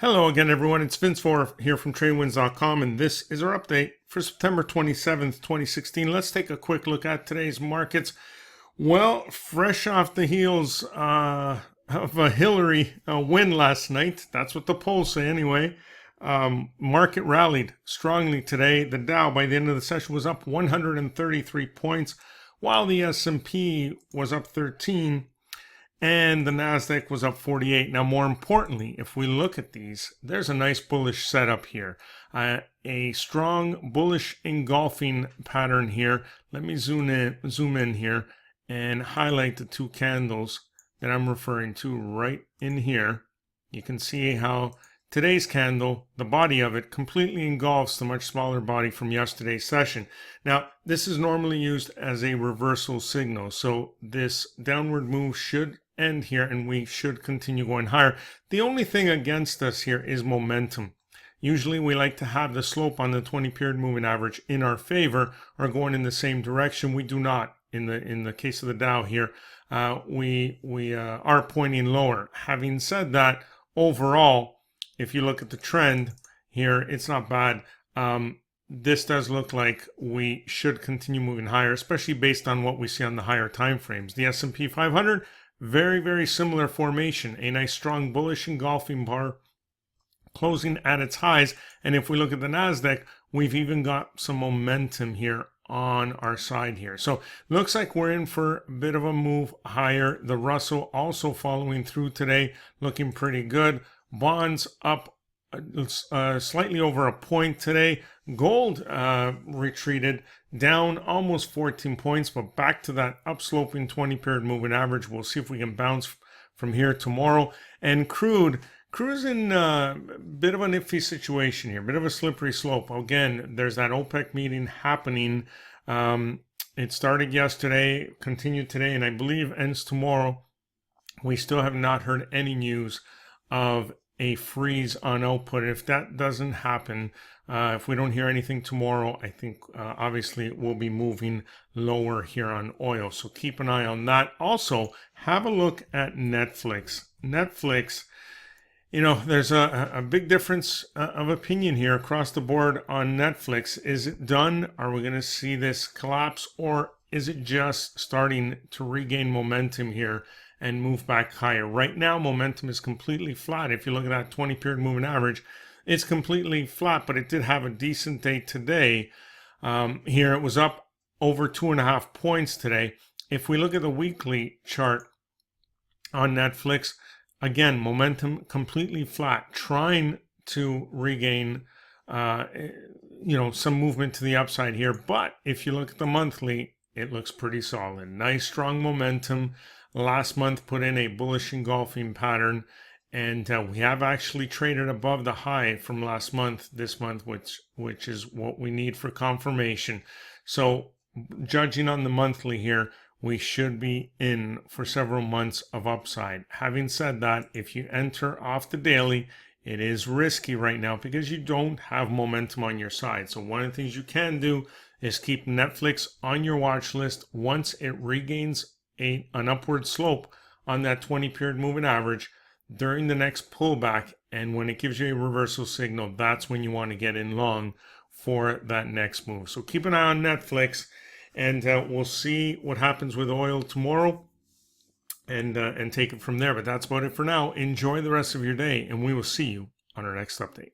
Hello again, everyone. It's Vince Four here from TradeWinds.com, and this is our update for September 27th, 2016. Let's take a quick look at today's markets. Well, fresh off the heels of a Hillary win last night. That's what the polls say anyway. Market rallied strongly today. The Dow, by the end of the session, was up 133 points, while the S&P was up 13. And the NASDAQ was up 48. Now, more importantly, if we look at these, there's a nice bullish setup here. A strong bullish engulfing pattern here. Let me zoom in here and highlight the two candles that I'm referring to right in here. You can see how today's candle, the body of it, completely engulfs the much smaller body from yesterday's session. Now, this is normally used as a reversal signal. So this downward move should end here and we should continue going higher. The only thing against us here is momentum. Usually we like to have the slope on the 20-period moving average in our favor or going in the same direction. We do not in the case of the Dow here. We are pointing lower. Having said that, overall, if you look at the trend here, it's not bad. This does look like we should continue moving higher, especially based on what we see on the higher time frames. The S&P 500, very, very similar formation. A nice strong bullish engulfing bar closing at its highs. And if we look at the NASDAQ, we've even got some momentum here on our side here. So looks like we're in for a bit of a move higher. The Russell also following through today, looking pretty good. Bonds up slightly over a point today. Gold retreated down almost 14 points, but back to that upsloping 20-period moving average. We'll see if we can bounce from here tomorrow. And crude's in a bit of an iffy situation here, bit of a slippery slope. Again, there's that OPEC meeting happening. It started yesterday, continued today, and I believe ends tomorrow. We still have not heard any news of a freeze on output. If that doesn't happen, if we don't hear anything tomorrow, I think obviously we'll be moving lower here on oil. So keep an eye on that. Also, have a look at Netflix. Netflix, you know, there's a big difference of opinion here across the board on Netflix. Is it done? Are we going to see this collapse, or is it just starting to regain momentum here and move back higher? Right now, momentum is completely flat. If you look at that 20-period moving average, it's completely flat, but it did have a decent day today. Here, it was up over 2.5 points today. If we look at the weekly chart on Netflix, again, momentum completely flat, trying to regain some movement to the upside here. But if you look at the monthly, it looks pretty solid. Nice, strong momentum. Last month put in a bullish engulfing pattern, and we have actually traded above the high from last month, this month, which is what we need for confirmation. So judging on the monthly here, we should be in for several months of upside. Having said that, if you enter off the daily, it is risky right now because you don't have momentum on your side. So one of the things you can do is keep Netflix on your watch list. Once it regains an upward slope on that 20-period moving average during the next pullback, and when it gives you a reversal signal, that's when you want to get in long for that next move. So keep an eye on Netflix, and we'll see what happens with oil tomorrow and take it from there. But that's about it for now. Enjoy the rest of your day, and we will see you on our next update.